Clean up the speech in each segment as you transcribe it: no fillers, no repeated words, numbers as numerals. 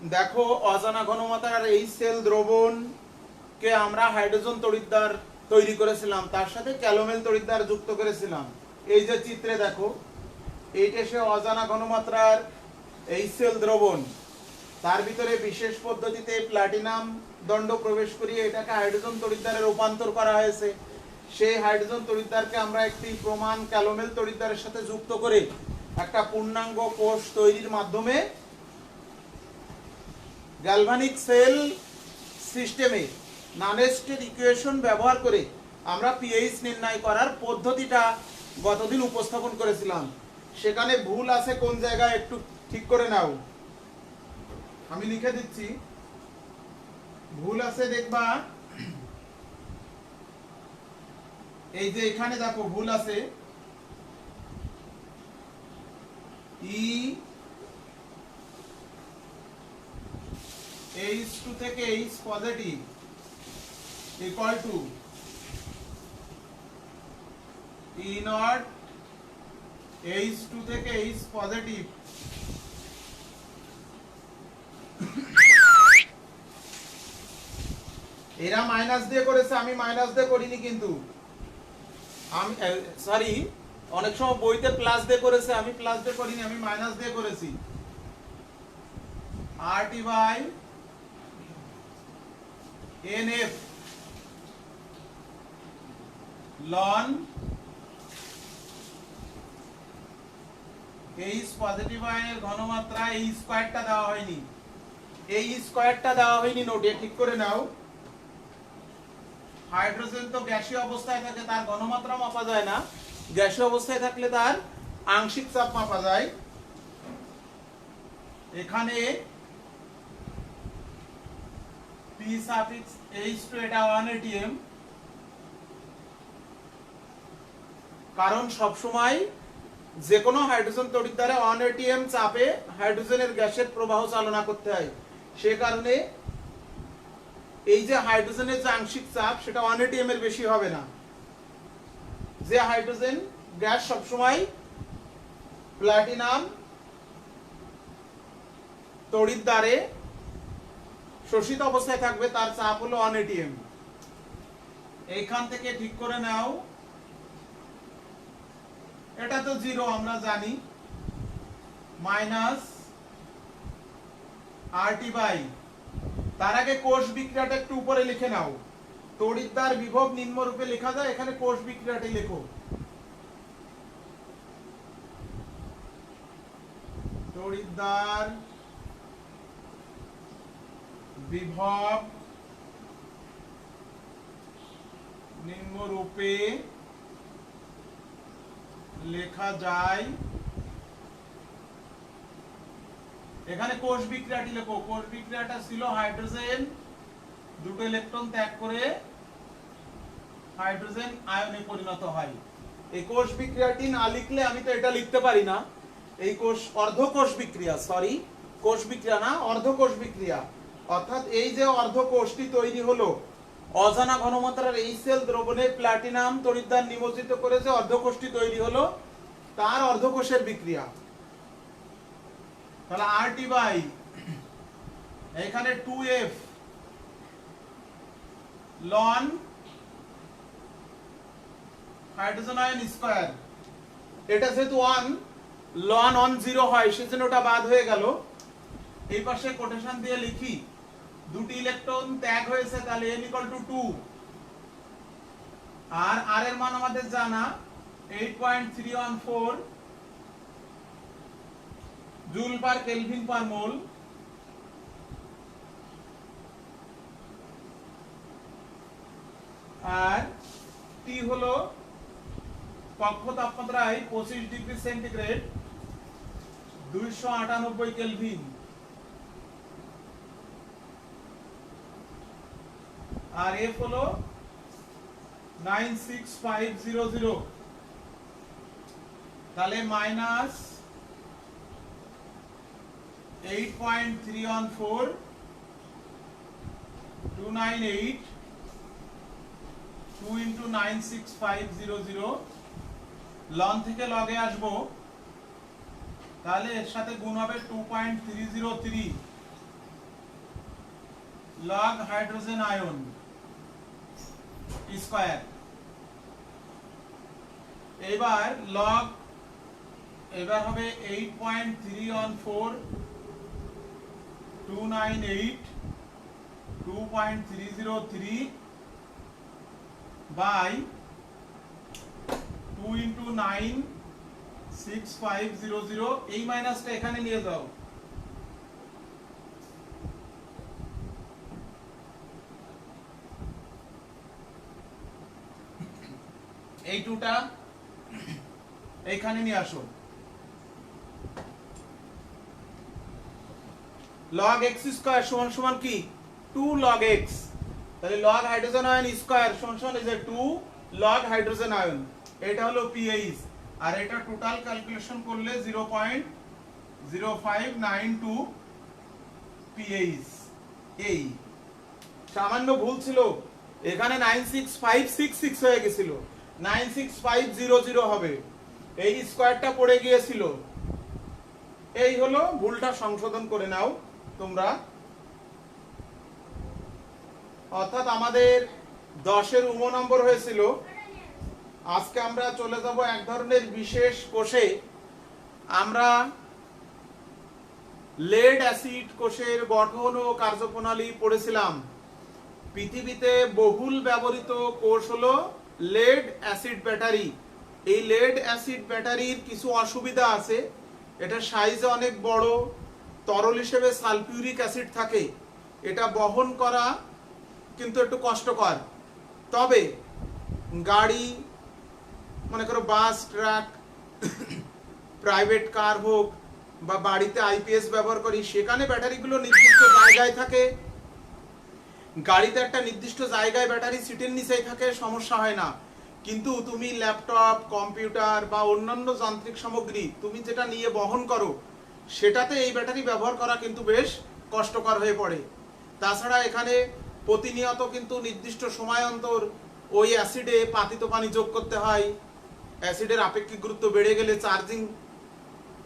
দেখো অজানা ঘনমাত্রার এই সেল দ্রবণকে আমরা হাইড্রোজেন তড়িৎদ্বার তৈরি করেছিলাম, তার সাথে ক্যালোমেল তড়িৎদ্বার যুক্ত করেছিলাম। এই যে চিত্রে দেখো, এইটা সে অজানা ঘনমাত্রার এই সেল দ্রবণ, তার ভিতরে বিশেষ পদ্ধতিতে প্লাটিনাম দণ্ড প্রবেশ করিয়ে এটাকে হাইড্রোজেন তড়িৎদ্বারে রূপান্তর করা হয়েছে। সেই হাইড্রোজেন তড়িৎদ্বারকে আমরা একটি প্রমাণ ক্যালোমেল তড়িৎদ্বারের সাথে যুক্ত করে একটা পূর্ণাঙ্গ কোষ তৈরির মাধ্যমে গ্যালভানিক সেল সিস্টেমে নানেস্টের ইকুয়েশন ব্যবহার করে আমরা পিএইচ নির্ণয় করার পদ্ধতিটা গতদিন উপস্থাপন করেছিলাম। সেখানে ভুল আছে কোন জায়গায় একটু ঠিক করে নাও, আমি লিখে দিচ্ছি। ভুল আছে দেখবা, এই যে এখানে দেখো ভুল আছে, H2 থেকে H positive equal to E not H2 থেকে H পজিটিভ এরা মাইনাস দিয়ে করেছে, আমি মাইনাস দিয়ে করিনি কিন্তু। আমি সরি, অনেক সময় বইতে প্লাস দিয়ে করেছে, আমি প্লাস দিয়ে করিনি, আমি মাইনাস দিয়ে করেছি। RT বাই NF লন H পজিটিভ আয়নের ঘনমাত্রা এই স্কয়ারটা দেওয়া হয়নি, এই স্কয়ারটা দেওয়া হয়নি, নোটে ঠিক করে নাও। হাইড্রোজেন তো গ্যাসীয় অবস্থায় থাকে, তার ঘনমাত্রা মাপা যায় না, গ্যাসীয় অবস্থায় থাকলে তার আংশিক চাপ মাপা যায়। এখানে P সাফিক্স H2 এটা 1 atm, কারণ সব সময় যে কোনো হাইড্রোজেন তড়িৎদ্বারে 1 atm চাপে হাইড্রোজেনের গ্যাসের প্রবাহ চালনা করতে হয়। সে কারণে এই যে হাইড্রোজেনের যে আংশিক চাপ সেটা 1 atm এর বেশি হবে না। যে হাইড্রোজেন গ্যাস সব সময় প্লাটিনাম তড়িৎদ্বারে শোষিত অবস্থায় থাকবে, তার চাপ হলো 1 atm। এইখান থেকে ঠিক করে নাও, এটা তো 0 আমরা জানি, মাইনাস RT বাই, তার আগে কোষ বিক্রিয়াটা একটু উপরে লিখে নাও। তড়িৎদ্বার বিভব নিম্নরূপে লেখা যায়, এখানে কোষ বিক্রিয়াটি লেখো। তড়িৎদ্বার বিভব নিম্নরূপে লেখা যায়, এখানে কোষ বিক্রিয়াটি লেখো। কোষ বিক্রিয়াটা ছিল হাইড্রোজেন দুটো ইলেকট্রন ত্যাগ করে হাইড্রোজেন আয়নে পরিণত হয়। এই কোষ বিক্রিয়াটি না লিখলে আমি তো এটা লিখতে পারি না। এই কোষ অর্ধকোষ বিক্রিয়া, সরি কোষ বিক্রিয়া না, অর্ধকোষ বিক্রিয়া, অর্থাৎ এই যে অর্ধকোষটি তৈরি হলো অজানা ঘনমাত্রার এই সেল দ্রবণে প্লাটিনাম তড়িৎদ্বার নিমজ্জিত করে যে অর্ধকোষটি তৈরি হলো তার অর্ধকোষের বিক্রিয়া। তাহলে RT বাই এখানে 2F loan hydrogen ion square, এটা যেহেতু 1 লন 1 0 হয় সেজন্য ওটা বাদ হয়ে গেল। এই পাশে কোটেশন দিয়ে লিখি, দুটি ইলেকট্রন ত্যাগ হয়েছে, তাহলে n = 2, আর r এর মান আমাদের জানা 8.314 জুল পার কেলভিন পার মোল। আর T হলো কক্ষ তাপমাত্রায় 25 ডিগ্রি সেন্টিগ্রেড 298 কেলভিন, আর F হলো 96500, তাহলে মাইনাস 8.314 298 2 into 96500, লন থেকে লগে আসবো, তাহলে এর সাথে গুণ হবে 2.303 লগ হাইড্রোজেন আয়ন স্কয়ার। এবার লগ এবার হবে 8.314,298,2.303 বাই 2 into 96500। এই মাইনাসটা এখানে নিয়ে যাও। এই টুটা এইখানে নিয়ে আসো। log x স্কয়ার সমান সমান কি 2 log x। তাহলে log হাইড্রোজেন আয়ন স্কয়ার সমান সমান ইজ 2 log হাইড্রোজেন আয়ন। এটা হলো pH আর এটা টোটাল ক্যালকুলেশন করলে 0.0592 pH। এই সামান্য ভুল ছিল, এখানে 96566 হয়ে গেছিল, 96500 হবে, এই স্কয়ারটা পড়ে গিয়েছিল। এই হলো ভুলটা, সংশোধন করে নাও তোমরা। অর্থাৎ আমাদের 10-এর উম নম্বর হয়েছিল। আজকে আমরা চলে যাব এক ধরনের বিশেষ কোষে। আমরা লেড অ্যাসিড কোষের গঠন ও কার্যপ্রণালী পড়েছিলাম। পৃথিবীতে বহুল ব্যবহৃত কোষ হলো লেড অ্যাসিড ব্যাটারি। এই লেড অ্যাসিড ব্যাটারির কিছু অসুবিধা আছে। এটা সাইজে অনেক বড়, তরল হিসেবে সালফিউরিক অ্যাসিড থাকে, এটা বহন করা কিন্তু একটু কষ্টকর। তবে গাড়ি, মনে করো বাস, ট্রাক, প্রাইভেট কার হোক বা বাড়িতে আইপিএস ব্যবহার করি, সেখানে ব্যাটারিগুলো নির্দিষ্ট জায়গায় থাকে। গাড়িতে একটা নির্দিষ্ট জায়গায় ব্যাটারি সিটের নিচেই থাকে, সমস্যা হয় না। কিন্তু তুমি ল্যাপটপ, কম্পিউটার বা অন্যান্য যান্ত্রিক সামগ্রী তুমি যেটা নিয়ে বহন করো, সেটাতে এই ব্যাটারি ব্যবহার করা কিন্তু বেশ কষ্টকর হয়ে পড়ে। তাছাড়া এখানে প্রতিনিয়ত কিন্তু নির্দিষ্ট সময় অন্তর ওই অ্যাসিডে পাতিত পানি যোগ করতে হয়। অ্যাসিডের আপেক্ষিক গুরুত্ব বেড়ে গেলে চার্জিং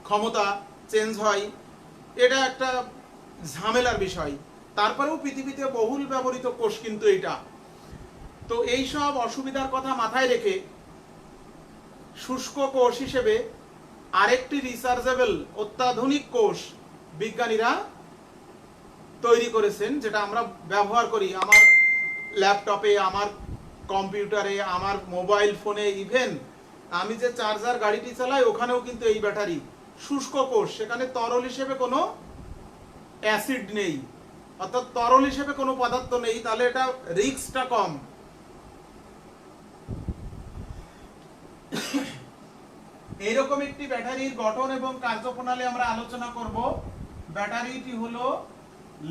ক্ষমতা চেঞ্জ হয়, এটা একটা ঝামেলার বিষয়। তারপরেও পৃথিবীতে বহুল ব্যবহৃত কোষ কিন্তু এটা। তো এই সব অসুবিধার কথা মাথায় রেখে শুষ্ক কোষ হিসেবে আরেকটি রিচার্জেবল অত্যাধুনিক কোষ বিজ্ঞানীরা তৈরি করেছেন, যেটা আমরা ব্যবহার করি আমার ল্যাপটপে, আমার কম্পিউটারে, আমার মোবাইল ফোনে, ইভেন আমি যে চার্জার গাড়িটি চালাই ওখানেও কিন্তু এই ব্যাটারি শুষ্ক কোষ। সেখানে তরল হিসেবে কোনো অ্যাসিড নেই, অর্থাৎ তরল হিসেবে কোনো পদার্থ নেই, তাহলে এটা রিস্কটা কম। এইরকম একটি ব্যাটারির গঠন এবং কার্যপ্রণালী আমরা আলোচনা করব। ব্যাটারিটি হলো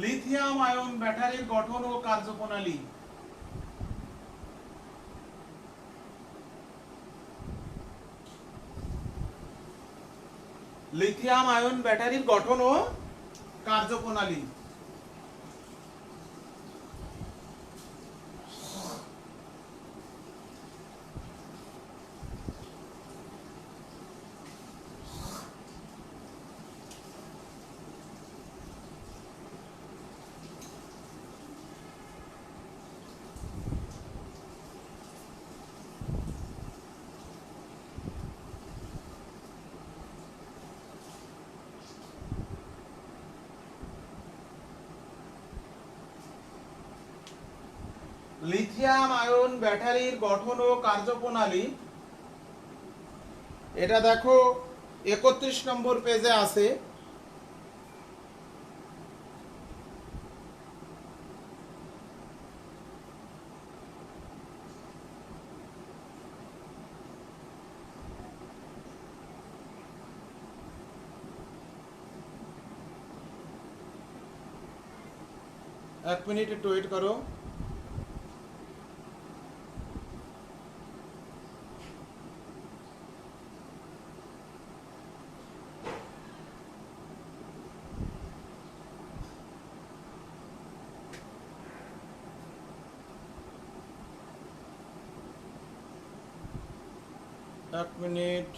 লিথিয়াম আয়ন ব্যাটারির গঠন ও কার্যপ্রণালী। লিথিয়াম আয়ন ব্যাটারির গঠন ও কার্যপ্রণালী। লিথিয়াম আয়ন ব্যাটারির গঠন ও কার্যপ্রণালী, এটা দেখো 31 নম্বর পেজে আছে। এক মিনিট একটু ওয়েট করো। এক মিনিট।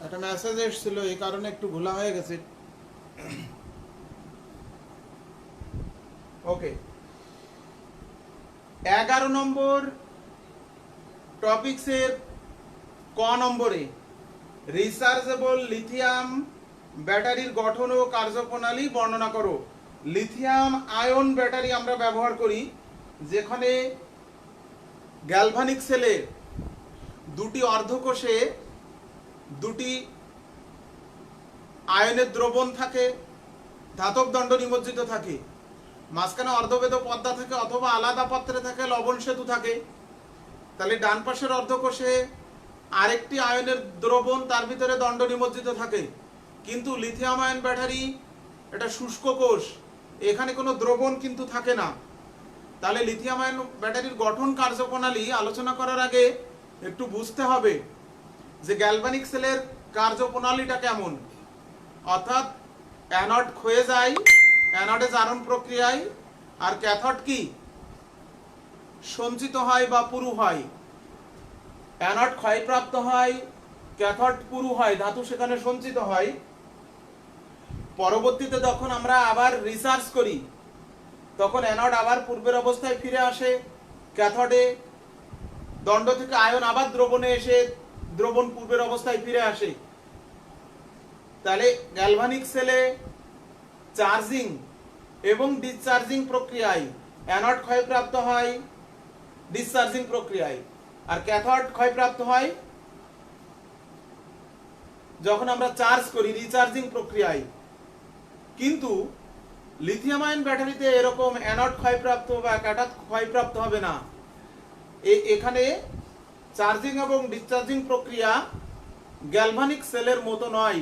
একটা মেসেজ এসেছিল, এই কারণে একটু ঘোলা হয়ে গেছে। ওকে, 11 নম্বর টপিকসের ক নম্বরে রিচার্জেবল লিথিয়াম ব্যাটারির গঠন ও কার্যপ্রণালী বর্ণনা করো। লিথিয়াম আয়ন ব্যাটারি আমরা ব্যবহার করি যেখানে গ্যালভানিক সেলের দুটি অর্ধকোষে দুটি আয়নের দ্রবণ থাকে, ধাতব দণ্ড নিমজ্জিত থাকে, মাঝখানে অর্ধবেদ পর্দা থাকে অথবা আলাদা পাত্রে থাকে লবণ সেতু থাকে। তাহলে ডান পাশের অর্ধকোষে আরেকটি আয়নের দ্রবণ, তার ভিতরে দণ্ড নিমজ্জিত থাকে। কিন্তু লিথিয়াম আয়ন ব্যাটারি এটা শুষ্ক কোষ, এখানে কোনো দ্রবণ কিন্তু থাকে না। তাহলে লিথিয়াম আয়ন ব্যাটারির গঠন কার্যপ্রণালী আলোচনা করার আগে একটু বুঝতে হবে যে গ্যালভানিক সেলের কার্যপ্রণালীটা কেমন। অর্থাৎ অ্যানোড ক্ষয়ে যায়, অ্যানোডে জারণ প্রক্রিয়ায়, আর ক্যাথোড কি সঞ্চিত হয় বা পুরু হয়। অ্যানোড ক্ষয়প্রাপ্ত হয়, ক্যাথোড পুরু হয়, ধাতু সেখানে সঞ্চিত হয়। পরবর্তীতে যখন আমরা আবার রিচার্জ করি তখন অ্যানোড আবার পূর্বের অবস্থায় ফিরে আসে, ক্যাথোডে দণ্ড থেকে আয়ন আবার দ্রবণে এসে দ্রবণ পূর্বের অবস্থায় ফিরে আসে। তাহলে গ্যালভানিক সেলে চার্জিং এবং ডিসচার্জিং প্রক্রিয়ায় অ্যানোড ক্ষয়প্রাপ্ত হয় ডিসচার্জিং প্রক্রিয়ায়, আর ক্যাথোড ক্ষয়প্রাপ্ত হয় যখন আমরা চার্জ করি রিচার্জিং প্রক্রিয়ায়। কিন্তু লিথিয়াম আয়ন ব্যাটারিতে এরকম অ্যানোড ক্ষয়প্রাপ্ত বা ক্যাথোড ক্ষয়প্রাপ্ত হবে না। এখানে চার্জিং এবং ডিসচার্জিং প্রক্রিয়া গ্যালভানিক সেলের মতো নয়।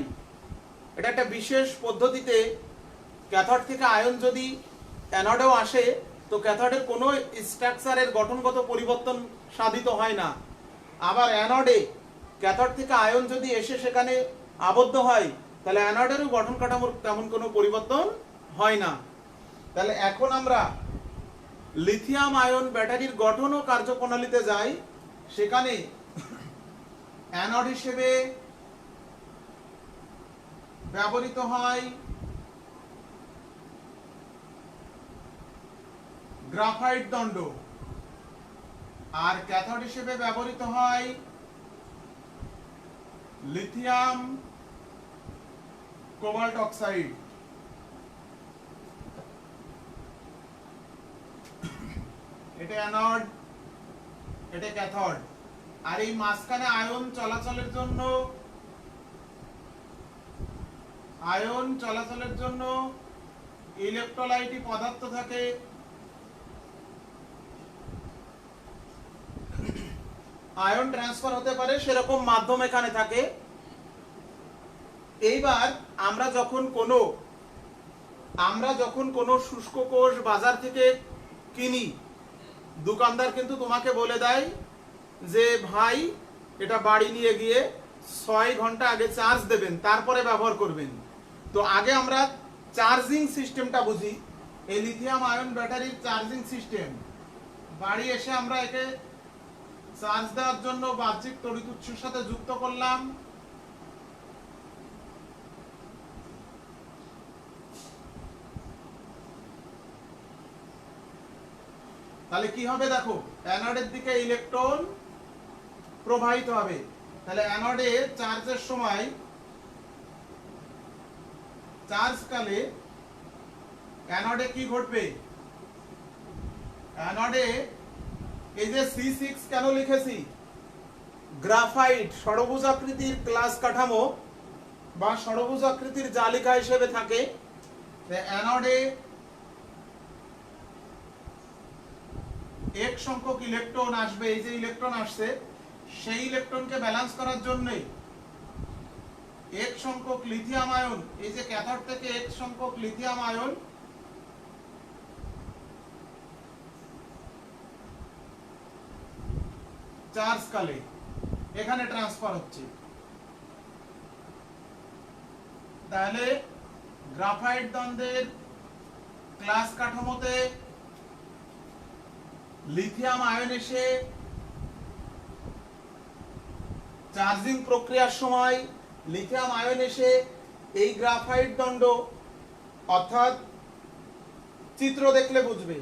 এটা একটা বিশেষ পদ্ধতিতে ক্যাথোড থেকে আয়ন যদি অ্যানোডেও আসে তো ক্যাথোডের কোনো স্ট্রাকচারের গঠনগত পরিবর্তন সাধিত হয় না। আবার অ্যানোডে ক্যাথোড থেকে আয়ন যদি এসে সেখানে আবদ্ধ হয় তাহলে অ্যানোডেরও গঠন কাঠামোর তেমন কোনো পরিবর্তন হয় না। তাহলে এখন আমরা লিথিয়াম আয়ন ব্যাটারির গঠন ও কার্যপ্রণালীতে যাই। সেখানে অ্যানোড হিসেবে ব্যবহৃত হয় গ্রাফাইট দণ্ড, আর ক্যাথোড হিসেবে ব্যবহৃত হয় লিথিয়াম কোবাল্ট অক্সাইড। এটা অ্যানোড, এটা ক্যাথোড। আর এই মাঝখানে আয়ন চলাচলের জন্য ইলেকট্রোলাইটি পদার্থ থাকে। আয়ন ট্রান্সফার হতে পারে সেরকম মাধ্যম এখানে থাকে। এইবার আমরা যখন কোনো শুষ্ক কোষ বাজার থেকে কিনি, দোকানদার কিন্তু তোমাকে বলে দেয় যে ভাই এটা বাড়ি নিয়ে গিয়ে 6 ঘন্টা আগে চার্জ দেবেন, তারপরে ব্যবহার করবেন। তো আগে আমরা চার্জিং সিস্টেমটা বুঝি। এই লিথিয়াম আয়ন ব্যাটারির চার্জিং সিস্টেম, বাড়ি এসে আমরা একে চার্জ দেওয়ার জন্য বাহ্যিক তড়িৎ উৎসের সাথে যুক্ত করলাম। তাহলে কি হবে দেখো, অ্যানোডের দিকে ইলেকট্রন প্রবাহিত হবে। তাহলে অ্যানোডে চার্জের সময়, চার্জ কালে অ্যানোডে কি ঘটবে? অ্যানোডে এই যে C6 কেন লিখেছি, গ্রাফাইট ষড়ভুজাকৃতির ক্লাস কাঠামো বা ষড়ভুজাকৃতির জালিকা হিসেবে থাকে। অ্যানোডে এক সংখ্যক ইলেকট্রন আসবে, এই যে ইলেকট্রন আসছে সেই ইলেকট্রনকে ব্যালেন্স করার জন্য এক সংখ্যক লিথিয়াম আয়ন, এই যে ক্যাথোড থেকে এক সংখ্যক লিথিয়াম আয়ন চার্জ কালে এখানে ট্রান্সফার হচ্ছে। তাহলে গ্রাফাইট দ্বন্দ্বের ক্লাস কাঠামোতে লিথিয়াম আয়ন এসে চার্জিং প্রক্রিয়ার সময় লিথিয়াম আয়ন এসে এই গ্রাফাইট দণ্ড, অর্থাৎ চিত্র দেখলে বুঝবে,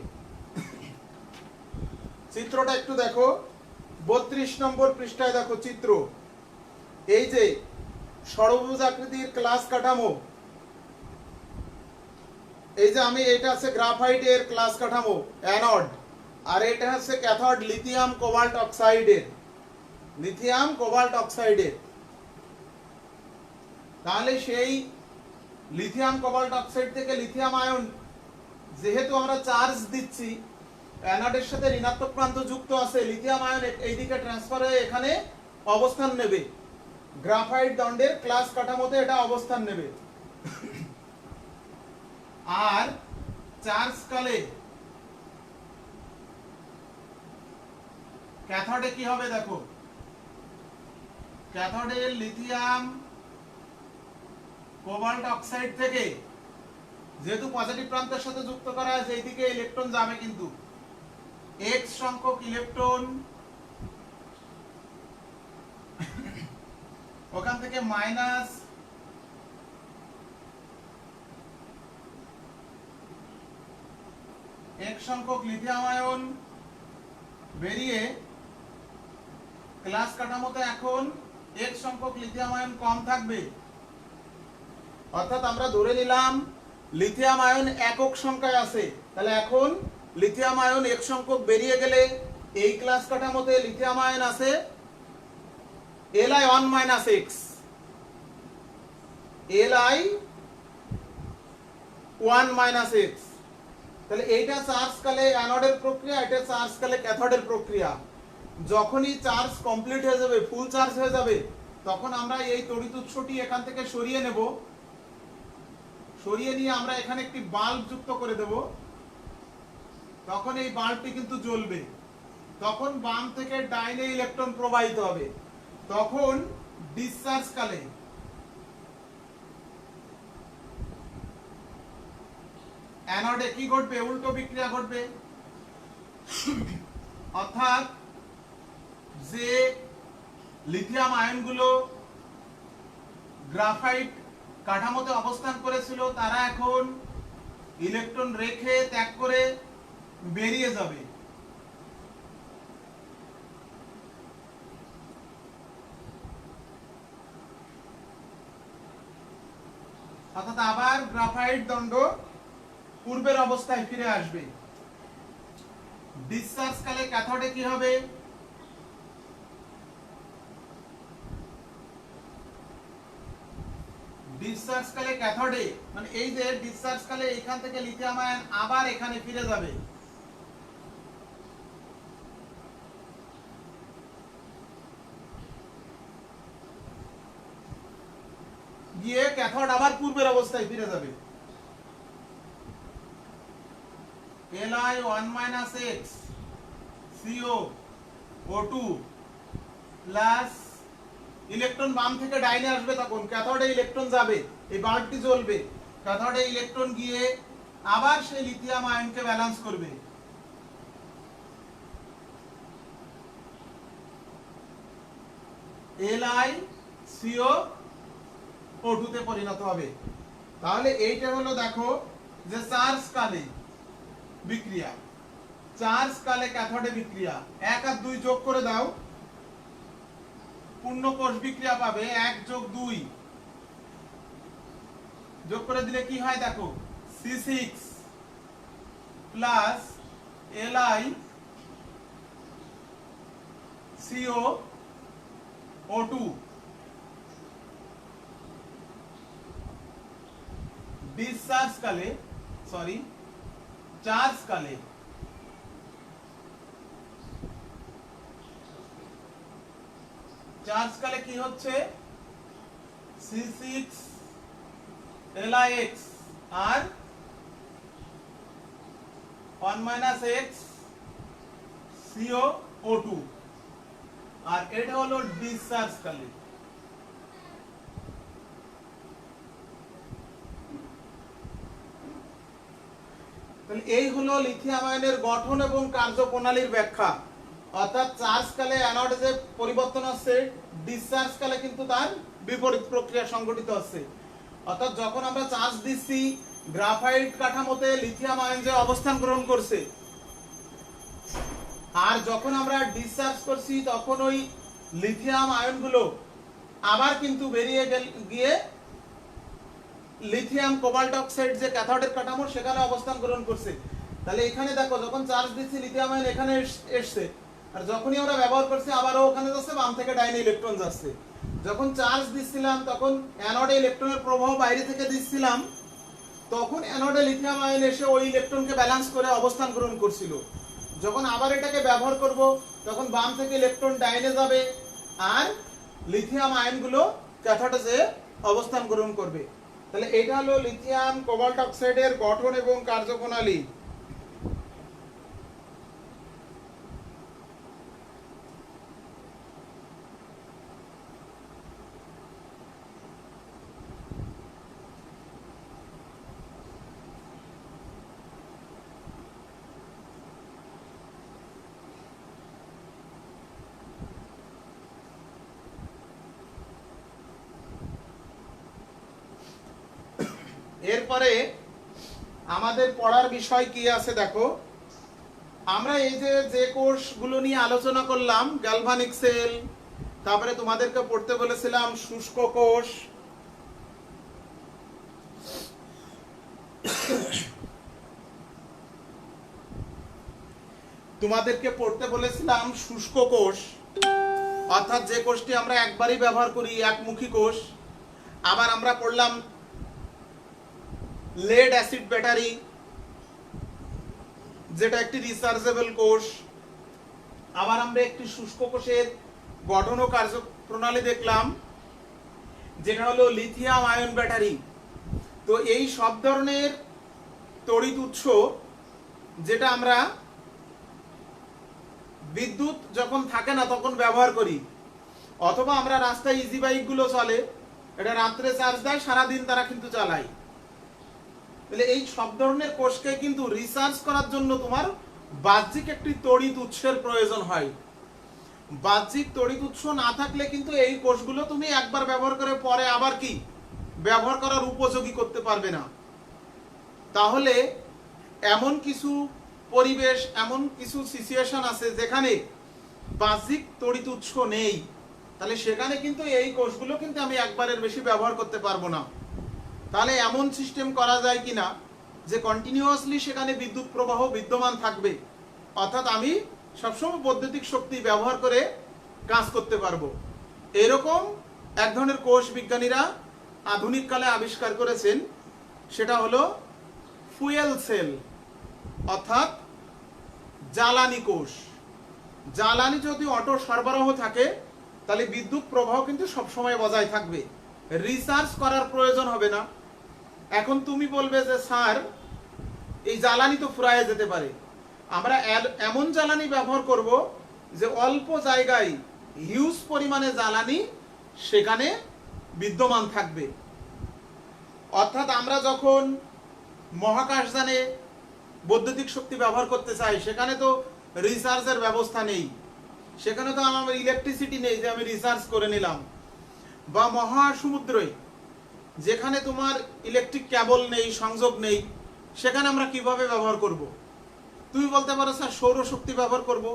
চিত্রটা একটু দেখো, 32 নম্বর পৃষ্ঠায় দেখো চিত্র। এই যে ষড়ভুজ আকৃতির ক্লাস কাঠামো, এই যে আমি, এটা আছে গ্রাফাইটের ক্লাস কাঠামো অ্যানোড, আর এটা হচ্ছে ক্যাথোড লিথিয়াম কোবাল্ট অক্সাইডের, লিথিয়াম কোবাল্ট অক্সাইডের। তাহলে সেই লিথিয়াম কোবাল্ট অক্সাইড থেকে লিথিয়াম আয়ন, যেহেতু আমরা চার্জ দিচ্ছি, অ্যানোডের সাথে ঋণাত্মক প্রান্ত যুক্ত আছে, লিথিয়াম আয়ন এইদিকে ট্রান্সফার হয়ে এখানে অবস্থান নেবে, গ্রাফাইট দণ্ডের ক্লাস কাঠামোতে এটা অবস্থান নেবে। আর চার্জ কালে ক্যাথোডে কি হবে দেখো, ক্যাথোডে লিথিয়াম কোবাল্ট অক্সাইড থেকে, যেহেতু পজিটিভ প্রান্তের সাথে যুক্ত করা আছে, এইদিকে ইলেকট্রন যাবে, কিন্তু x সংখ্যক ইলেকট্রন ওখান থেকে মাইনাস x সংখ্যক লিথিয়াম আয়ন বেরিয়ে ক্লাস কাঠামোতে এখন x সংখ্যক লিথিয়াম আয়ন কম থাকবে। অর্থাৎ আমরা ধরে নিলাম লিথিয়াম আয়ন একক সংখ্যায় আছে, তাহলে এখন লিথিয়াম আয়ন এক সংখ্যক বেরিয়ে গেলে এই ক্লাস কাঠামোতে লিথিয়াম আয়ন আছে Li1 - x, Li1 - x। তাহলে এইটা চার্জ কালে অ্যানোডের প্রক্রিয়া, এটা চার্জ কালে ক্যাথোডের প্রক্রিয়া। যখনই চার্জ কমপ্লিট হয়ে যাবে, ফুল চার্জ হয়ে যাবে, তখন আমরা এই তড়িৎ উৎসটি এখান থেকে সরিয়ে নেব, সরিয়ে নিয়ে আমরা এখানে একটি বাল্ব যুক্ত করে দেব। তখন এই বাল্বটি কিন্তু জ্বলবে, তখন বাম থেকে ডাইনে ইলেকট্রন প্রবাহিত হবে। তখন ডিসচার্জ কালে অ্যানোডে কি ঘটবে, উল্টো বিক্রিয়া ঘটবে। অর্থাৎ যে লিথিয়াম আয়নগুলো গ্রাফাইট কাঠামোতে অবস্থান করেছিল, তারা এখন ইলেকট্রন রেখে ত্যাগ করে বেরিয়ে যাবে। অর্থাৎ আবার গ্রাফাইট দণ্ড পূর্বের অবস্থায় ফিরে আসবে। ডিসচার্জ কালে ক্যাথোডে কি হবে, ডিসচার্জ কালে ক্যাথোডে মানে এই যে ডিসচার্জ কালে এখান থেকে লিথিয়াম আয়ন আবার এখানে ফিরে যাবে। গিয়ে ক্যাথোড আবার পূর্বের অবস্থায় ফিরে যাবে। Li1 - x CO O2 plus electron বাম থেকে ডাইনে আসবে, তখন ক্যাথোডে ইলেকট্রন যাবে, এই বাল্বটি জ্বলবে, ক্যাথোডে ইলেকট্রন গিয়ে আবার সেই লিথিয়াম আয়নকে ব্যালেন্স করবে। LiCO2 তে পরিণত হবে। তাহলে এইটা হলো দেখো যে চার্জ কালে বিক্রিয়া, চার্জ কালে ক্যাথোডে বিক্রিয়া। 1 আর 2 যোগ করে দাও, পূর্ণ কোষ বিক্রিয়া পাবে। 1 + 2 যোগ করে দিলে কি হয় দেখো, C6 প্লাস LiCO2 ডিসচার্জ কালে, সরি চার্জ কালে কি হচ্ছে, C6 LiX আর 1 - x CO2, আর এটা হলো ডিসচার্জ কালে। তাহলে এই হলো লিথিয়াম আয়নের গঠন এবং কার্যপ্রণালীর ব্যাখ্যা। অর্থাৎ চার্জ কালে অ্যানোডে যে পরিবর্তন আসছে, ডিসচার্জ কালে কিন্তু তার বিপরীত প্রক্রিয়া সংঘটিত হচ্ছে। অর্থাৎ যখন আমরা চার্জ দিচ্ছি গ্রাফাইট কাঠামোতে লিথিয়াম আয়ন যে অবস্থান গ্রহণ করছে, আর যখন আমরা ডিসচার্জ করছি তখন ওই লিথিয়াম আয়নগুলো আবার কিন্তু বেরিয়ে গিয়ে লিথিয়াম কোবাল্ট অক্সাইড যে ক্যাথোডের কাঠামো সেখানে অবস্থান গ্রহণ করছে। তাহলে এখানে দেখো যখন চার্জ দিচ্ছি লিথিয়াম আয়ন এখানে এসছে, আর যখনই আমরা ব্যবহার করছি আবারও ওখানে যাচ্ছে, বাম থেকে ডাইনে ইলেকট্রন যাচ্ছে। যখন চার্জ দিচ্ছিলাম তখন অ্যানোডে ইলেকট্রনের প্রবাহ বাইরে থেকে দিচ্ছিলাম, তখন অ্যানোডে লিথিয়াম আয়ন এসে ওই ইলেকট্রনকে ব্যালেন্স করে অবস্থান গ্রহণ করছিল। যখন আবার এটাকে ব্যবহার করব তখন বাম থেকে ইলেকট্রন ডাইনে যাবে আর লিথিয়াম আয়নগুলো ক্যাথোডে যেয়ে অবস্থান গ্রহণ করবে। তাহলে এটা হলো লিথিয়াম কোবাল্ট অক্সাইডের গঠন এবং কার্যপ্রণালী। এরপরে আমাদের পড়ার বিষয় কি আছে দেখো, আমরা এই যে কোষগুলো নিয়ে আলোচনা করলাম, গ্যালভানিক সেল, তারপরে তোমাদেরকে পড়তে বলেছিলাম শুষ্ক কোষ, তোমাদেরকে পড়তে বলেছিলাম শুষ্ক কোষ, অর্থাৎ যে কোষটি আমরা একবারই ব্যবহার করি, একমুখী কোষ। আবার আমরা পড়লাম লেড অ্যাসিড ব্যাটারি, যেটা একটি রিচার্জেবল কোষ। আবার আমরা একটি শুষ্ক কোষের গঠন ও কার্যপ্রণালী দেখলাম, যেটা হলো লিথিয়াম আয়ন ব্যাটারি। তো এই সব ধরনের তড়িৎ উৎস যেটা আমরা বিদ্যুৎ যখন থাকে না তখন ব্যবহার করি, অথবা আমরা রাস্তায় ইজি বাইকগুলো চলে, এটা রাত্রে চার্জ দেয়, সারাদিন তারা কিন্তু চালায়। তাহলে এই সব ধরনের কোষকে কিন্তু রিসার্চ করার জন্য তোমার বাহ্যিক একটি তড়িৎ উৎসের প্রয়োজন হয়। বাহ্যিক তড়িৎ উৎস না থাকলে কিন্তু এই কোষগুলো তুমি একবার ব্যবহার করে পরে আবার কি ব্যবহার করার উপযোগী করতে পারবে না। তাহলে এমন কিছু পরিবেশ, এমন কিছু সিচুয়েশন আছে যেখানে বাহ্যিক তড়িৎ উৎস নেই, তাহলে সেখানে কিন্তু এই কোষগুলো কিন্তু আমি একবারের বেশি ব্যবহার করতে পারবো না। তাহলে এমন সিস্টেম করা যায় কিনা যে কন্টিনিউয়াসলি সেখানে বিদ্যুৎ প্রবাহ বিদ্যমান থাকবে, অর্থাৎ আমি সবসময় বৈদ্যুতিক শক্তি ব্যবহার করে কাজ করতে পারবো। এরকম এক ধরনের কোষ বিজ্ঞানীরা আধুনিক কালে আবিষ্কার করেছেন, সেটা হলো ফুয়েল সেল, অর্থাৎ জ্বালানি কোষ। জ্বালানি যদি অটো সরবরাহ থাকে তাহলে বিদ্যুৎ প্রবাহ কিন্তু সবসময় বজায় থাকবে, রিসার্চ করার প্রয়োজন হবে না। এখন তুমি বলবে যে স্যার এই জ্বালানি তো ফুরায়ে যেতে পারে, আমরা এমন জ্বালানি ব্যবহার করব যে অল্প জায়গায় হিউজ পরিমাণে জ্বালানি সেখানে বিদ্যমান থাকবে। অর্থাৎ আমরা যখন মহাকাশযানে বৈদ্যুতিক শক্তি ব্যবহার করতে চাই, সেখানে তো রিসার্চের ব্যবস্থা নেই, সেখানে তো আমার ইলেকট্রিসিটি নেই যে আমি রিসার্চ করে নিলাম। বা মহাসমুদ্রে যেখানে তোমার ইলেকট্রিক কেবল নেই, সংযোগ নেই, সেখানে আমরা কিভাবে ব্যবহার করব? তুমি বলতে পারো স্যার সৌরশক্তি ব্যবহার করব।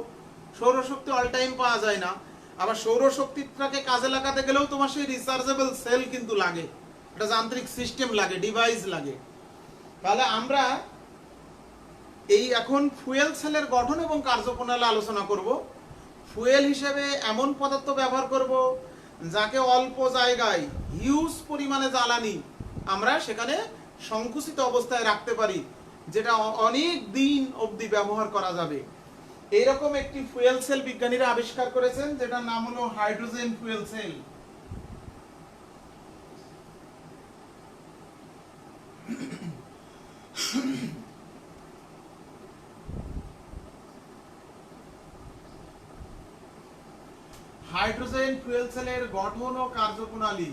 সৌরশক্তি অল টাইম পাওয়া যায় না, আবার সৌরশক্তিটাকে কাজে লাগাতে গেলেও তোমার সেই রিচার্জেবল সেল কিন্তু লাগে, একটা যান্ত্রিক সিস্টেম লাগে, ডিভাইস লাগে। তাহলে আমরা এই এখন ফুয়েল সেলের গঠন এবং কার্যপ্রণালী আলোচনা করব। ফুয়েল হিসেবে এমন পদার্থ ব্যবহার করব যাকে অল্প জায়গায় হিউজ পরিমাণে জ্বালানি আমরা সেখানে সংকুচিত অবস্থায় রাখতে পারি, যেটা অনেক দিন অবধি ব্যবহার করা যাবে। এইরকম একটি ফুয়েল সেল বিজ্ঞানীরা আবিষ্কার করেছেন, যেটার নাম হলো hydrogen fuel cell. Hydrogen fuel সেলের গঠন ও কার্যপ্রণালী।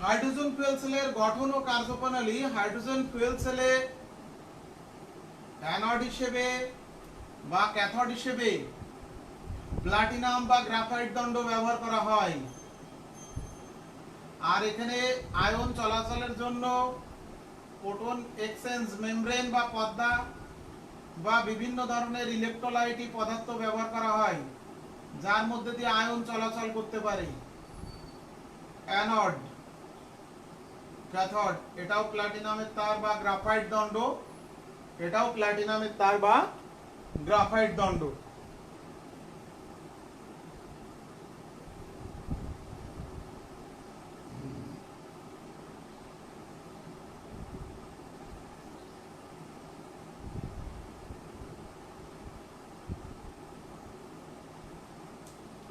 হাইড্রোজেন ফুয়েল সেলের গঠন ও কার্যপ্রণালী। হাইড্রোজেন ফুয়েল সেলে অ্যানোড হিসেবে বা ক্যাথোড হিসেবে প্লাটিনাম বা গ্রাফাইট দণ্ড ব্যবহার করা হয়। আর এখানে আয়ন চলাচলের জন্য প্রোটন এক্সচেঞ্জ মেমব্রেন বা পর্দা বা বিভিন্ন ধরনের ইলেকট্রোলাইটিক পদার্থ ব্যবহার করা হয়, যার মধ্যে দিয়ে আয়ন চলাচল করতে পারে। অ্যানোড, ক্যাথোড, এটাও প্লাটিনামের তার বা গ্রাফাইট দণ্ড, এটাও প্লাটিনামের তার বা গ্রাফাইট দণ্ড।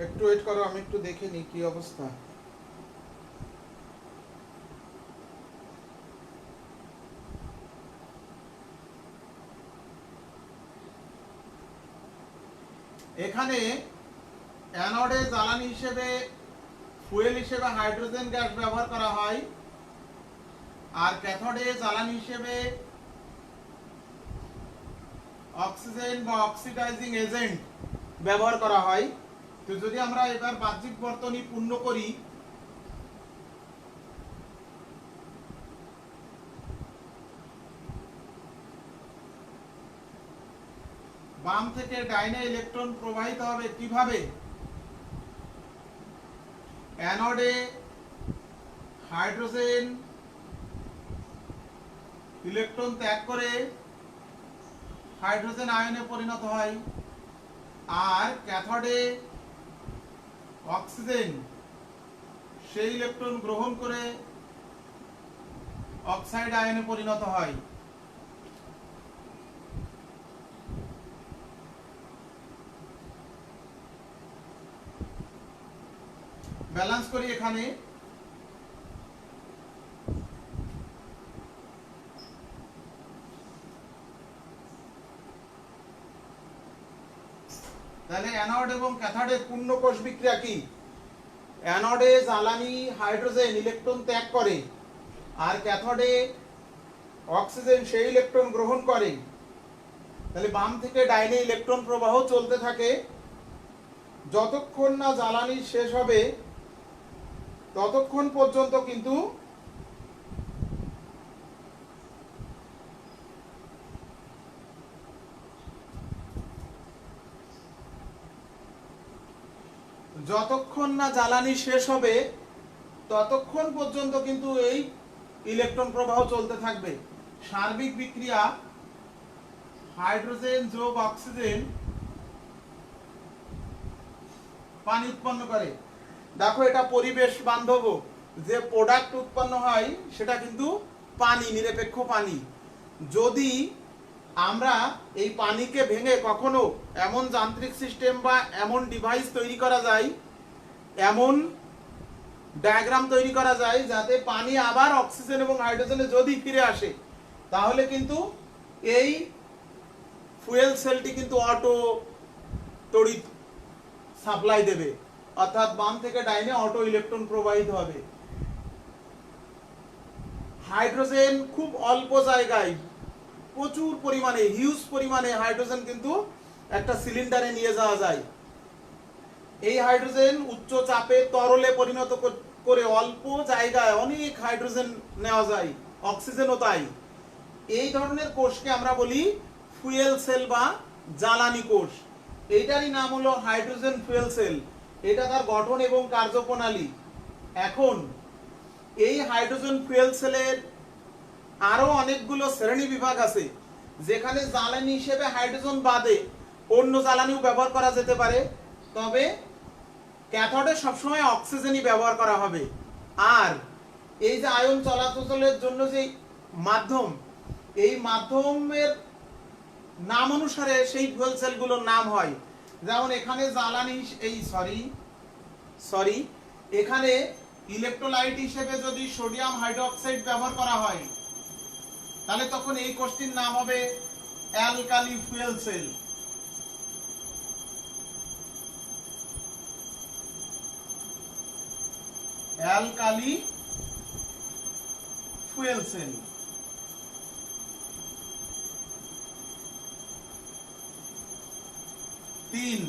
একটু ওয়েট করো, আমি একটু দেখে নিই কি অবস্থা। এখানে অ্যানোডে জ্বালানি হিসেবে ফুয়েল হিসেবে হাইড্রোজেন গ্যাস ব্যবহার করা হয়, আর ক্যাথোডে জ্বালানি হিসেবে অক্সিজেন বা অক্সিডাইজিং এজেন্ট ব্যবহার করা হয়। তো যদি আমরা এবার বাহ্যিক বর্তনী পূর্ণ করি, বাম থেকে ডাইনে ইলেকট্রন প্রবাহিত হবে কিভাবে? অ্যানোডে হাইড্রোজেন ইলেকট্রন ত্যাগ করে হাইড্রোজেন আয়নে পরিণত হয়, আর ক্যাথোডে অক্সিজেন সেই ইলেকট্রন গ্রহণ করে অক্সাইড আয়নে পরিণত হয়। ব্যালেন্স করি এখানে। তাহলে অ্যানোড এবং ক্যাথোডের পূর্ণ কোষ বিক্রিয়া কি? অ্যানোডে জ্বালানি হাইড্রোজেন ইলেকট্রন ত্যাগ করে, আর ক্যাথোডে অক্সিজেন সেই ইলেকট্রন গ্রহণ করে। তাহলে বাম থেকে ডাইনে ইলেকট্রন প্রবাহ চলতে থাকে। যতক্ষণ না জ্বালানি শেষ হবে ততক্ষণ পর্যন্ত কিন্তু যতক্ষণ না জ্বালানি শেষ হবে ততক্ষণ পর্যন্ত কিন্তু এই ইলেকট্রন প্রবাহ চলতে থাকবে। সার্বিক বিক্রিয়া হাইড্রোজেন যোগ অক্সিজেন পানি উৎপন্ন করে। দেখো এটা পরিবেশ বান্ধব যে প্রোডাক্ট উৎপন্ন হয় সেটা কিন্তু পানি, নিরপেক্ষ পানি। যদি আমরা এই পানিকে ভেঙে কখনো এমন যান্ত্রিক সিস্টেম বা এমন ডিভাইস তৈরি করা যায়, এমন ডায়াগ্রাম তৈরি করা যায় যাতে পানি আবার অক্সিজেন এবং হাইড্রোজেনে যদি ফিরে আসে, তাহলে কিন্তু এই ফুয়েল সেলটি কিন্তু অটো তড়িৎ সাপ্লাই দেবে, অর্থাৎ বাম থেকে ডাইনে অটো ইলেকট্রন প্রবাহিত হবে। হাইড্রোজেন খুব অল্প জায়গায় প্রচুর পরিমাণে, হিউজ পরিমাণে হাইড্রোজেন কিন্তু একটা সিলিন্ডারে নিয়ে যাওয়া যায়। এই হাইড্রোজেন উচ্চ চাপে তরলে পরিণত করে অল্প জায়গায় অনেক হাইড্রোজেন নেওয়া যায়, অক্সিজেনও তাই। এই ধরনের কোষকে আমরা বলি ফুয়েল সেল বা জ্বালানি কোষ। এইটারই নাম হলো হাইড্রোজেন ফুয়েল সেল। এটা তার গঠন এবং কার্যপ্রণালী। এখন এই হাইড্রোজেন ফুয়েল সেলের আরো অনেকগুলো শ্রেণী বিভাগ আছে, যেখানে জ্বালানি হিসেবে হাইড্রোজেন বাদে অন্য জ্বালানিও ব্যবহার করা যেতে পারে, তবে ক্যাথোডে সবসময় অক্সিজেনই ব্যবহার করা হবে। আর এই যে আয়ন চলাচলের জন্য যে মাধ্যম, এই মাধ্যমের নাম অনুসারে সেই ফুয়েল সেলগুলোর নাম হয়। যেমন এখানে জ্বালানি এখানে ইলেকট্রোলাইট হিসেবে যদি সোডিয়াম হাইড্রোক্সাইড ব্যবহার করা হয়, তাহলে তখন এই কোষটির নাম হবে alkali fuel cell. Alkali fuel cell. তিন,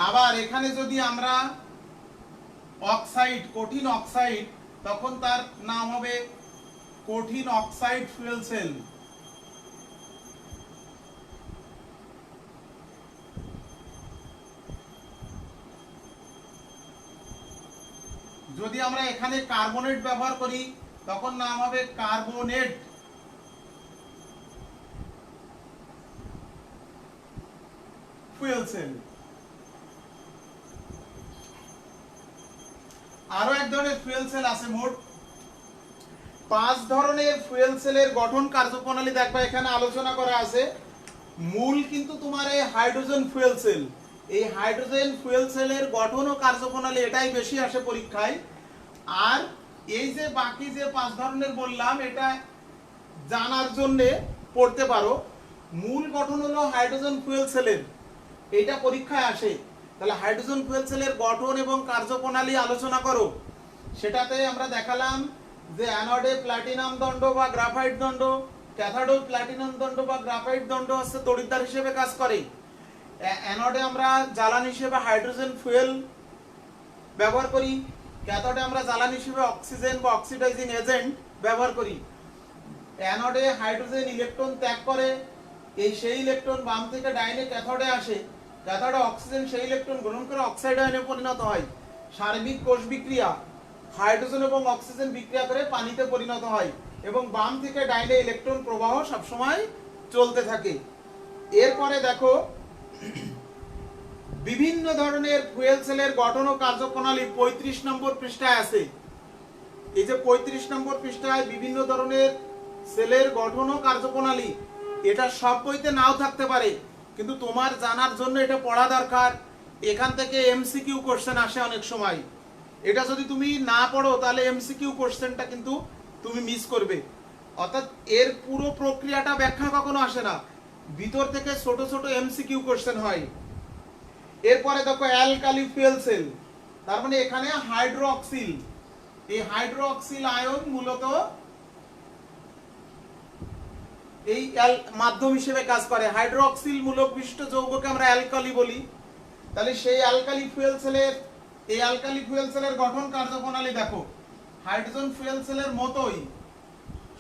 আবার এখানে যদি আমরা অক্সাইড, কঠিন অক্সাইড, তখন তার নাম হবে কঠিন অক্সাইড ফুয়েল সেল। যদি আমরা এখানে কার্বনেট ব্যবহার করি তখন নাম হবে কার্বনেট ফুয়েল সেল। আরো এক ধরনের ফুয়েল সেল আছে। মোট 5 ধরনের ফুয়েল সেলের গঠন কার্যপ্রণালী দেখবা এখানে আলোচনা করা আছে। মূল কিন্তু তোমার এই হাইড্রোজেন ফুয়েল সেল। এই হাইড্রোজেন ফুয়েল সেলের গঠন ও কার্যপ্রণালী এটাই বেশি আসে পরীক্ষায়। আর এই যে বাকি যে 5 ধরনের বললাম এটা জানার জন্য পড়তে পারো। মূল গঠন হলো হাইড্রোজেন ফুয়েল সেলের, এটা পরীক্ষায় আসে। তাহলে হাইড্রোজেন ফুয়েল সেলের গঠন এবং কার্যপ্রণালী আলোচনা করো। সেটাতে আমরা দেখালাম যে অ্যানোডে প্লাটিনাম দণ্ড বা গ্রাফাইট দণ্ড, ক্যাথোডে প্লাটিনাম দণ্ড বা গ্রাফাইট দণ্ড হচ্ছে তড়িৎদ্বার হিসেবে কাজ করে। অ্যানোডে আমরা জ্বালানি হিসেবে হাইড্রোজেন ফুয়েল ব্যবহার করি, ক্যাথোডে আমরা জ্বালানি হিসেবে অক্সিজেন বা অক্সিডাইজিং এজেন্ট ব্যবহার করি। অ্যানোডে হাইড্রোজেন ইলেকট্রন ত্যাগ করে, এই সেই ইলেকট্রন বাম থেকে ডাইনে ক্যাথোডে আসে, ক্যাথোডে অক্সিজেন সেই ইলেকট্রন গ্রহণ করে অক্সাইড আয়নে পরিণত হয়। সার্বিক কোষ বিক্রিয়া, হাইড্রোজেন এবং অক্সিজেন বিক্রিয়া করে পানিতে পরিণত হয় এবং বাম থেকে ডাইনে ইলেকট্রন প্রবাহ সবসময় চলতে থাকে। এরপরে দেখো বিভিন্ন ধরনের ফুয়েল সেলের গঠন ও কার্যপ্রণালী 35 নম্বর পৃষ্ঠায় আছে। এই যে 35 নম্বর পৃষ্ঠায় বিভিন্ন ধরনের সেলের গঠন ও কার্যপ্রণালী, এটা সব বইতে নাও থাকতে পারে, কিন্তু তোমার জানার জন্য এটা পড়া দরকার। এখান থেকে এমসিকিউ কোশ্চেন আসে অনেক সময়। এটা যদি তুমি না পড়ো তাহলে এমসিকিউ কোশ্চেনটা কিন্তু তুমি মিস করবে। অর্থাৎ এর পুরো প্রক্রিয়াটা ব্যাখ্যা কখনো আসে না, ভিতর থেকে ছোট ছোট এমসিকিউ কোশ্চেন হয়। এরপরে দেখো অ্যালকালি ফুয়েল সেল, তার মানে এখানে হাইড্রোক্সিল, এই হাইড্রোক্সিল আয়ন মূলত এই মাধ্যম হিসেবে কাজ করে। হাইড্রোক্সিল মূলক বিশিষ্ট যৌগকে আমরা অ্যালকালি বলি। তাহলে সেই অ্যালকালি ফুয়েল সেলের, এই অ্যালকালি ফুয়েল সেলের গঠন কার্যপ্রণালী দেখো হাইড্রোজেন ফুয়েল সেলের মতোই,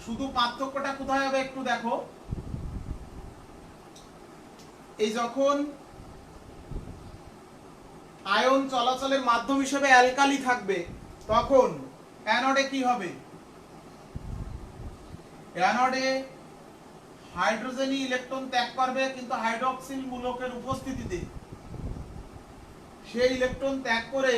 শুধু পার্থক্যটা কোথায় হবে একটু দেখো। এই যখন আয়ন চলাচলের মাধ্যম হিসেবে অ্যালকালি থাকবে তখন অ্যানোডে কি হবে? অ্যানোডে হাইড্রোজেনই ইলেকট্রন ত্যাগ করবে, কিন্তু হাইড্রোক্সিল মূলকের উপস্থিতিতে সেই ইলেকট্রন ত্যাগ করে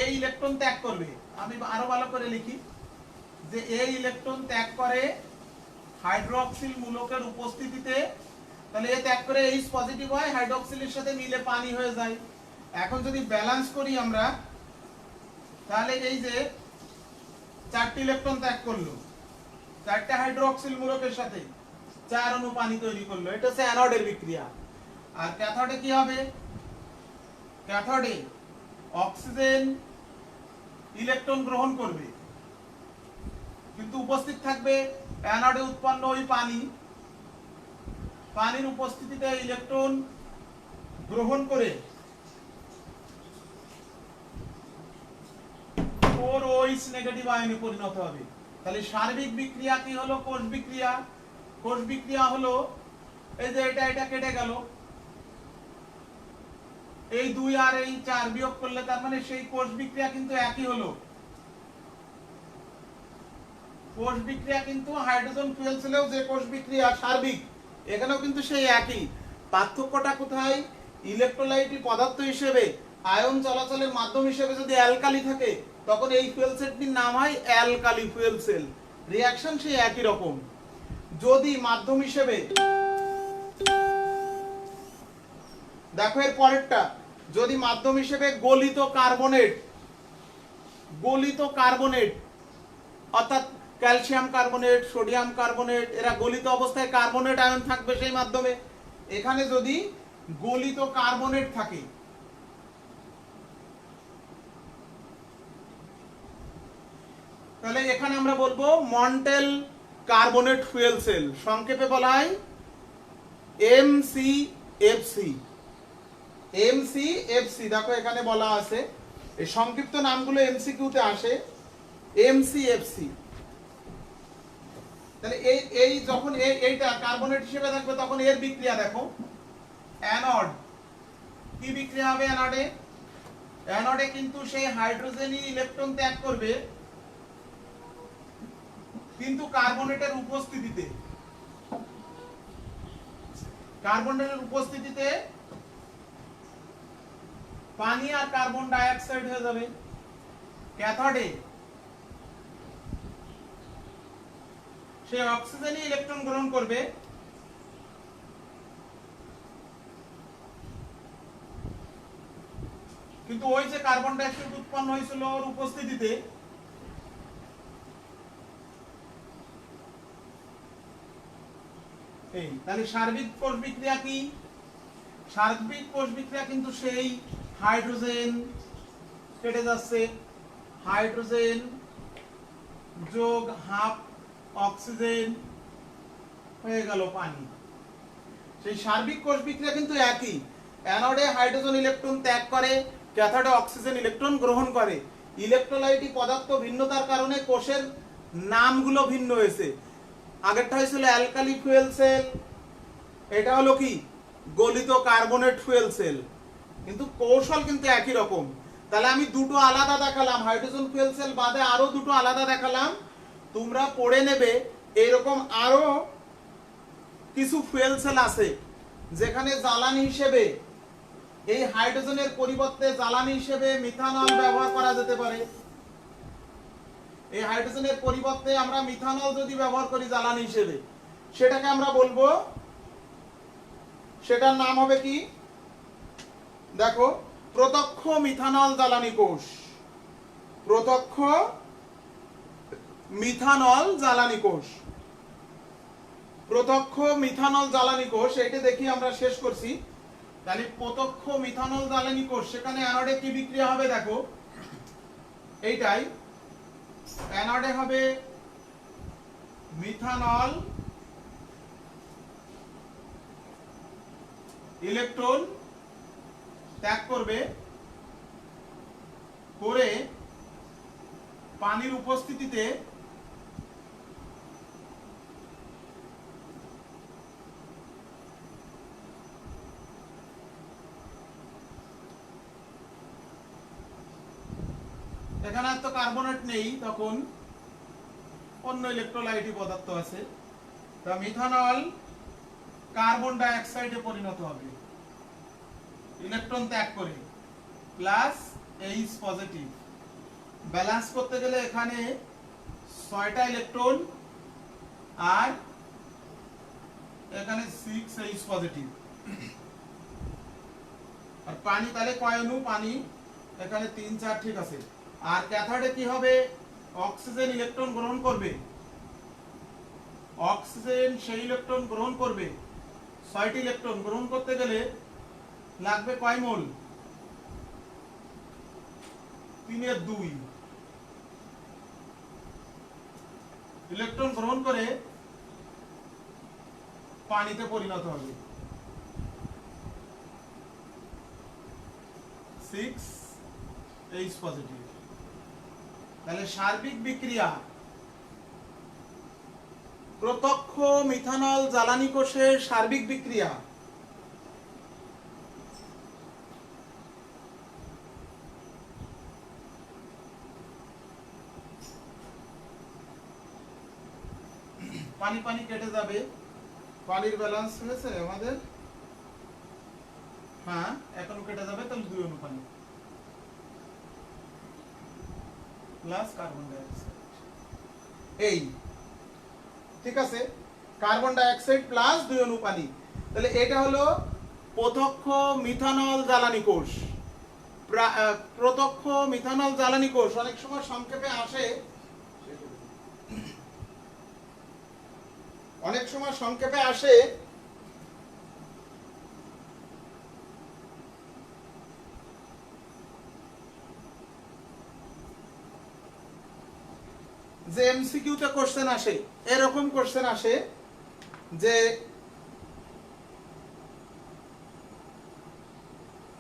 এই ইলেকট্রন ত্যাগ করবে। আমি আরো ভালো করে লিখি যে এই ইলেকট্রন ত্যাগ করে হাইড্রোক্সিল মূলকের উপস্থিতিতে। তাহলে এ ত্যাগ করে H পজিটিভ হয়, হাইড্রোক্সিলের সাথে মিলে পানি হয়ে যায়। এখন যদি ব্যালেন্স করি আমরা, তাহলে এই যে 4টি ইলেকট্রন ত্যাগ করলো 4টে হাইড্রোক্সিল মূলকের সাথে 4 অণু পানি তৈরি করলো, এটা হচ্ছে অ্যানোডের বিক্রিয়া। আর ক্যাথোডে কি হবে? ক্যাথোডে অক্সিজেন ইলেকট্রন গ্রহণ করবে, কিন্তু উপস্থিত থাকবে অ্যানোডে উৎপন্ন ওই পানি, পানির উপস্থিতিতে ইলেকট্রন গ্রহণ করে 4OH নেগেটিভ আয়নে পরিণত হবে। তাহলে সার্বিক বিক্রিয়া কি হলো? কোষ বিক্রিয়া। কোষ বিক্রিয়া হলো এই যে এটা কেটে গেল, এই 2 আর এই 4 বিয়োগ করলে তার মানে সেই কোষ বিক্রিয়া কিন্তু একই হলো। কোষ বিক্রিয়া কিন্তু হাইড্রোজেন ফুয়েল সেলেও যে কোষ বিক্রিয়া সার্বিক, এখানেও কিন্তু সেই একই। পার্থক্যটা কোথায়? ইলেকট্রোলাইট পদার্থ হিসেবে আয়ন চলাচলের মাধ্যম হিসেবে যদি অ্যালকালি থাকে তখন এই ফুয়েল সেলটির নাম হয় অ্যালকালি ফুয়েল সেল। রিঅ্যাকশন সেই একই রকম। যদি মাধ্যম হিসেবে দেখো এর পরেরটা, যদি মাধ্যম হিসেবে গলিত কার্বনেট অর্থাৎ ক্যালসিয়াম কার্বনেট, সোডিয়াম কার্বনেট, এরা গলিত অবস্থায় কার্বনেট আয়ন থাকবে সেই মাধ্যমে। এখানে যদি গলিত কার্বনেট থাকে, তাহলে এখানে আমরা বলবো মন্টেল কার্বনেট ফুয়েল সেল, সংক্ষেপে বলা হয় এমসিএফসি। এমসিএফসি দেখো এখানে বলা আছে, এই সংক্ষিপ্ত নামগুলো এমসিকিউতে আসে, এমসিএফসি। তাহলে এই যখন এইটা কার্বনেট হিসেবে থাকবে তখন এর বিক্রিয়া দেখো, অ্যানোড কি বিক্রিয়া হবে অ্যানোডে? অ্যানোডে কিন্তু সেই হাইড্রোজেনই ইলেকট্রন ত্যাগ করবে, কিন্তু কার্বনেটের উপস্থিতিতে পানি আর কার্বন ডাই অক্সাইড হয়ে যাবে। ক্যাথোডে সে অক্সিজেনই ইলেকট্রন গ্রহণ করবে, কিন্তু ওই যে কার্বন ডাই অক্সাইড উৎপন্ন হয়েছিল ওর উপস্থিতিতে এই, তাহলে সার্বিক কোষ বিক্রিয়া কি? সার্বিক কোষ বিক্রিয়া কিন্তু সেই হাইড্রোজেন কেটে যাচ্ছে, হাইড্রোজেন যোগ হাফ অক্সিজেন হয়ে গেল পানি। সেই সার্বিক কোষ বিক্রিয়া কিন্তু একই, অ্যানোডে হাইড্রোজেন ইলেকট্রন ত্যাগ করে, ক্যাথোডে অক্সিজেন ইলেকট্রন গ্রহণ করে। ইলেকট্রোলাইটিক পদার্থ ভিন্নতার কারণে কোষের নামগুলো ভিন্ন হয়েছে। আগেরটা হয়েছিল অ্যালকালি ফুয়েল সেল, এটা হলো কি গলিত কার্বনেট ফুয়েল সেল, কিন্তু কৌশল কিন্তু একই রকম। তাহলে আমি দুটো আলাদা দেখালাম, হাইড্রোজেন ফুয়েল সেল বাদে আরো দুটো আলাদা দেখালাম, তোমরা পড়ে নেবে। এইরকম আরো কিছু ফুয়েল সেল আছে যেখানে জ্বালানি হিসেবে এই হাইড্রোজেনের পরিবর্তে জ্বালানি হিসেবে মিথানল ব্যবহার করা যেতে পারে। এই হাইড্রোজেনের পরিবর্তে আমরা মিথানল যদি ব্যবহার করি জ্বালানি হিসেবে, সেটাকে আমরা বলবো, সেটার নাম হবে কি দেখো, প্রত্যক্ষ মিথানল জ্বালানি কোষ। প্রত্যক্ষ মিথানল জ্বালানি কোষ, প্রত্যক্ষ মিথানল জ্বালানি কোষ, এটা দেখি আমরা শেষ করছি। তাহলে প্রত্যক্ষ মিথানল জ্বালানি কোষ, সেখানে অ্যানোডে কি বিক্রিয়া হবে দেখো, এইটাই অ্যানোডে হবে মিথানল ইলেকট্রন ত্যাগ করবে, করে পানির উপস্থিতিতে এখানে তো কার্বনেট নেই, তখন অন্য ইলেকট্রোলাইটি পদার্থ আছে, তা মিথানল কার্বন ডাই অক্সাইডে পরিণত হবে ইলেকট্রন ত্যাগ করে, প্লাস এইচ পজিটিভ। ব্যালেন্স করতে গেলে এখানে 6টা ইলেকট্রন আর এখানে 6H পজিটিভ। আর পানি তাহলে কয় অণু? পানি এখানে 3 4 ঠিক আছে। আর ক্যাথোডে কি হবে? অক্সিজেন ইলেকট্রন গ্রহণ করবে, অক্সিজেন সেই ইলেকট্রন গ্রহণ করবে, 6টি ইলেকট্রন গ্রহণ করতে গেলে লাগবে কয় মোল? 3/2 ইলেকট্রন গ্রহণ করে পানিতে পরিণত হবে, 6H পজিটিভ। তাহলে সার্বিক বিক্রিয়া প্রত্যক্ষ মিথানল জ্বালানি কোষের সার্বিক বিক্রিয়া পানি পানি কেটে যাবে, পানির ব্যালেন্স হয়েছে আমাদের, হ্যাঁ এখনো কেটে যাবে, তাহলে 2 অণু পানি প্লাস কার্বন ডাই অক্সাইড, এই ঠিক আছে, কার্বন ডাই অক্সাইড প্লাস 2 অণু পানি। তাহলে এটা হলো প্রত্যক্ষ মিথানল জ্বালানি কোষ, প্রত্যক্ষ মিথানল জ্বালানি কোষ অনেক সময় সংক্ষেপে আসে, অনেক সময় সংক্ষেপে আসে যে এমসিকিউতে কোশ্চেন আসে, এরকম কোশ্চেন আসে যে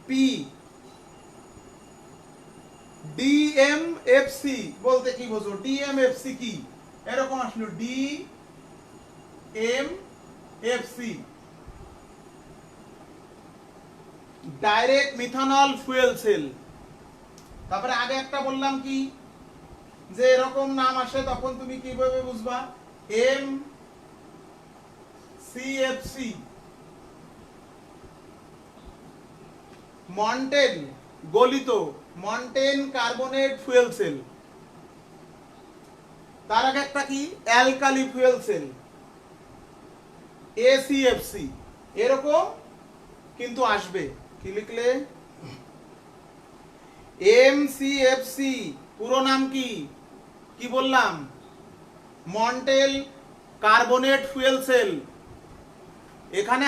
পি ডিএমএফসি বলতে কি বোঝো, ডিএমএফসি কি, এরকম আসলো ডিএমএফসি ডাইরেক্ট মিথানল ফুয়েল সেল। তারপরে আগে একটা বললাম কি, যে এরকম নাম আসে তখন তুমি কিভাবে বুঝবা, এম সিএফসি মন্টেন গলিত মন্টেন কার্বনেট ফুয়েল সেল। তার আগে একটা কি, অ্যালকালি ফুয়েল সেল এসিএফসি, এরকম কিন্তু আসবে। কি লিখলে, এমসিএফসি পুরো নাম কি কি বললাম, মন্টেল কার্বনেট ফুয়েল সেল। এখানে